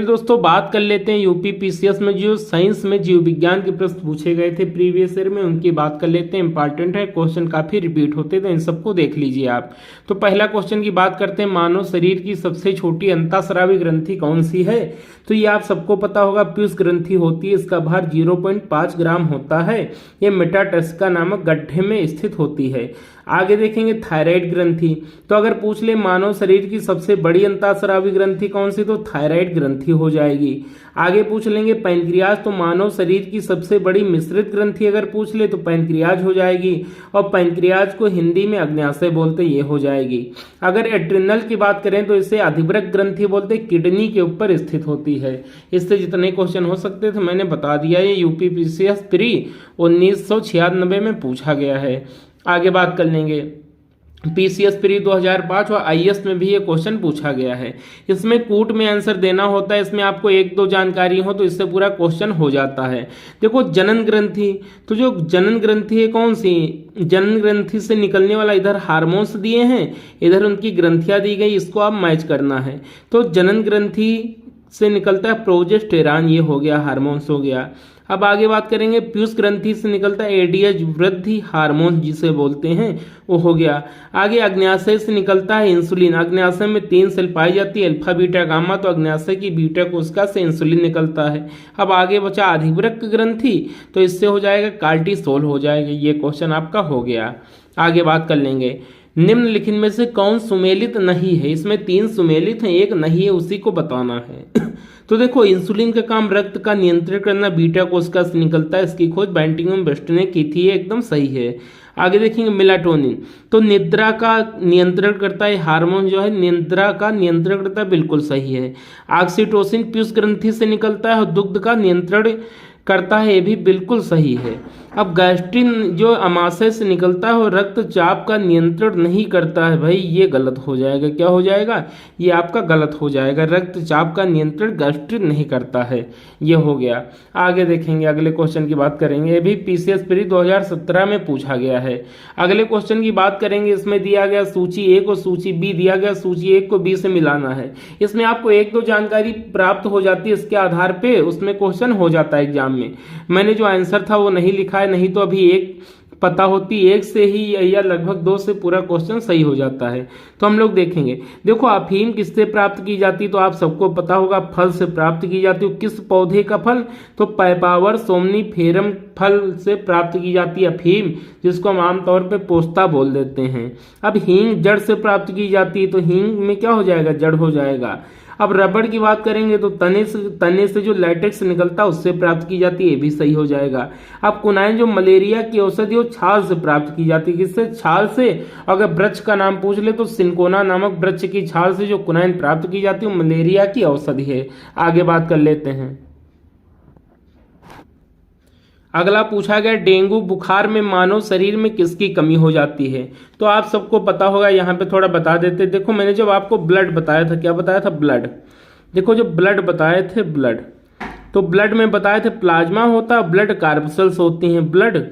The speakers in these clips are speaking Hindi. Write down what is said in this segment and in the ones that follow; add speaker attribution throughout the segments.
Speaker 1: दोस्तों बात कर लेते हैं यूपी पीसीएस में जो साइंस में जीव विज्ञान के प्रश्न पूछे गए थे प्रीवियस ईयर में, उनकी बात कर लेते हैं। इंपॉर्टेंट है, क्वेश्चन काफी रिपीट होते थे, इन सबको देख लीजिए आप। तो पहला क्वेश्चन की बात करते हैं, मानव शरीर की सबसे छोटी अंतःस्रावी ग्रंथि कौन सी है? तो ये आप सबको पता होगा, पीयूष ग्रंथि होती है। इसका भार 0.5 ग्राम होता है। ये मेटाटेस्का नामक गड्ढे में स्थित होती है। आगे देखेंगे थायराइड ग्रंथि। तो अगर पूछ ले मानव शरीर की सबसे बड़ी अंतःस्रावी ग्रंथि कौन सी, तो थायराइड ग्रंथि हो जाएगी। आगे पूछ लेंगे पैनक्रियाज। तो मानव शरीर की सबसे बड़ी मिश्रित ग्रंथि अगर पूछ ले तो पैनक्रियाज हो जाएगी, और पैनक्रियाज को हिंदी में अग्न्याशय बोलते, ये हो जाएगी। अगर एड्रिनल की बात करें तो इसे अधिवृक्क ग्रंथि बोलते, किडनी के ऊपर स्थित होती है। इससे जितने क्वेश्चन हो सकते थे मैंने बता दिया। ये यूपी पीसीएस प्री 1996 में पूछा गया है। आगे बात कर लेंगे पीसीएस प्री 2005 और आईएएस में भी ये क्वेश्चन पूछा गया है। इसमें कूट में आंसर देना होता है। इसमें आपको एक दो जानकारी हो तो इससे पूरा क्वेश्चन हो जाता है। देखो जनन ग्रंथि, तो जो जनन ग्रंथि है कौन सी, जनन ग्रंथि से निकलने वाला इधर हार्मोन्स दिए हैं, इधर उनकी ग्रंथियां दी गई, इसको आप मैच करना है। तो जनन ग्रंथि से निकलता है प्रोजेस्टेरॉन, ये हो गया, हार्मोन्स हो गया। अब आगे बात करेंगे पीयूष ग्रंथि से निकलता है एडीएच वृद्धि हार्मोन जिसे बोलते हैं, वो हो गया। आगे अग्न्याशय से निकलता है इंसुलिन। अग्न्याशय में 3 सेल पाई जाती है, अल्फा बीटा गामा। तो अग्न्याशय की बीटा कोशिका से इंसुलिन निकलता है। अब आगे बचा अधिवृक्क ग्रंथि, तो इससे हो जाएगा कार्टिसोल हो जाएगा। ये क्वेश्चन आपका हो गया। आगे बात कर लेंगे निम्नलिखित में से कौन सुमेलित नहीं है? इसमें 3 सुमेलित हैं, एक नहीं है, उसी को बताना है। तो देखो इंसुलिन का काम रक्त का नियंत्रण करना, बीटा कोशिका से निकलता है। इसकी खोज बेंटिंगम वेस्ट ने की थी, ये एकदम सही है। आगे देखेंगे मेलाटोनिन, तो निद्रा का नियंत्रण करता है, हार्मोन जो है निद्रा का नियंत्रण करता है, बिल्कुल सही है। ऑक्सीटोसिन पीयूष ग्रंथि से निकलता है और दुग्ध का नियंत्रण करता है, ये भी बिल्कुल सही है। अब गैस्ट्रिन जो अमाशय से निकलता है और रक्तचाप का नियंत्रण नहीं करता है, भाई ये गलत हो जाएगा। क्या हो जाएगा? ये आपका गलत हो जाएगा। रक्तचाप का नियंत्रण गैस्ट्रिन नहीं करता है, ये हो गया। आगे देखेंगे, अगले क्वेश्चन की बात करेंगे। ये भी पीसीएस प्री 2017 में पूछा गया है। अगले क्वेश्चन की बात करेंगे। इसमें दिया गया सूची ए को सूची बी दिया गया, सूची ए को बी से मिलाना है। इसमें आपको एक दो जानकारी प्राप्त हो जाती है, इसके आधार पे उसमें क्वेश्चन हो जाता है एग्जाम में। मैंने जो आंसर था वो नहीं लिखा है, नहीं तो अभी एक पता होती, एक से ही या लगभग 2 से पूरा क्वेश्चन सही हो जाता है। तो हम लोग देखेंगे। देखो अफीम किससे प्राप्त की जाती, तो आप सबको पता होगा फल से प्राप्त की जाती है। किस पौधे का फल, तो पैपावर सोमनीफेरम फल से प्राप्त की जाती है अफीम, जिसको हम आमतौर पे पोस्ता बोल देते हैं। अब हींग जड़ से प्राप्त की जाती है, तो हींग में क्या हो जाएगा, जड़ हो जाएगा। अब रबड़ की बात करेंगे तो तने से जो लैटेक्स निकलता है उससे प्राप्त की जाती है, ये भी सही हो जाएगा। अब कुनाइन जो मलेरिया की औषधि वो छाल से प्राप्त की जाती है, किससे, छाल से। अगर वृक्ष का नाम पूछ ले तो सिंकोना नामक वृक्ष की छाल से जो कुनाइन प्राप्त की जाती है वो मलेरिया की औषधि है। आगे बात कर लेते हैं। अगला पूछा गया डेंगू बुखार में मानव शरीर में किसकी कमी हो जाती है? तो आप सबको पता होगा, यहाँ पे थोड़ा बता देते। देखो मैंने जब आपको ब्लड बताया था, क्या बताया था, ब्लड। देखो जो ब्लड बताए थे, ब्लड, तो ब्लड में बताए थे प्लाज्मा होता है, ब्लड कार्पसल्स होती हैं, ब्लड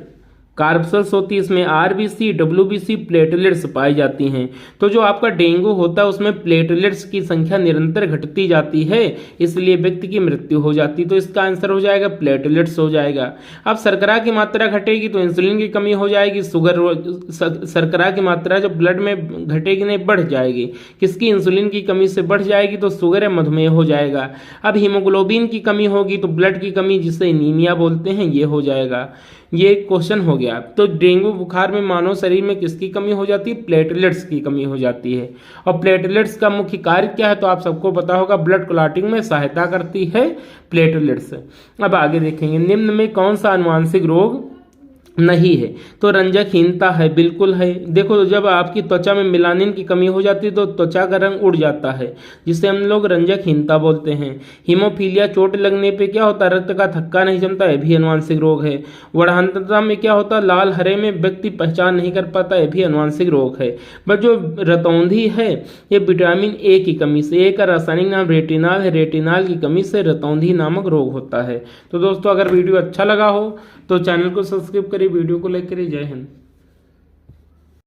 Speaker 1: कार्पसल्स होती है। इसमें आरबीसी डब्ल्यूबीसी प्लेटलेट्स पाई जाती हैं। तो जो आपका डेंगू होता है उसमें प्लेटलेट्स की संख्या निरंतर घटती जाती है, इसलिए व्यक्ति की मृत्यु हो जाती है। तो इसका आंसर हो जाएगा प्लेटलेट्स हो जाएगा। अब शर्करा की मात्रा घटेगी तो इंसुलिन की कमी हो जाएगी। शर्करा की मात्रा जब ब्लड में घटेगी नहीं, बढ़ जाएगी। किसकी, इंसुलिन की कमी से बढ़ जाएगी, तो शुगर या मधुमेह हो जाएगा। अब हीमोग्लोबिन की कमी होगी तो ब्लड की कमी, जिसे एनीमिया बोलते हैं, ये हो जाएगा। ये क्वेश्चन हो गया। तो डेंगू बुखार में मानव शरीर में किसकी कमी हो जाती है, प्लेटलेट्स की कमी हो जाती है। और प्लेटलेट्स का मुख्य कार्य क्या है, तो आप सबको पता होगा, ब्लड क्लॉटिंग में सहायता करती है प्लेटलेट्स। अब आगे देखेंगे निम्न में कौन सा आनुवांशिक रोग नहीं है? तो रंजकहीनता है, बिल्कुल है। देखो जब आपकी त्वचा में मेलानिन की कमी हो जाती है तो त्वचा का रंग उड़ जाता है, जिसे हम लोग रंजकहीनता बोलते हैं। हीमोफीलिया, चोट लगने पे क्या होता है, रक्त का थक्का नहीं जमता, यह भी अनुवांशिक रोग है। वर्धांतता में क्या होता है, लाल हरे में व्यक्ति पहचान नहीं कर पाता, यह भी अनुवांशिक रोग है। बट जो रतौंधी है ये विटामिन ए की कमी से, ए का रासायनिक नाम रेटिनाल है, रेटिनाल की कमी से रतौंधी नामक रोग होता है। तो दोस्तों अगर वीडियो अच्छा लगा हो तो चैनल को सब्सक्राइब करिए, वीडियो को लाइक करिए। जय हिंद।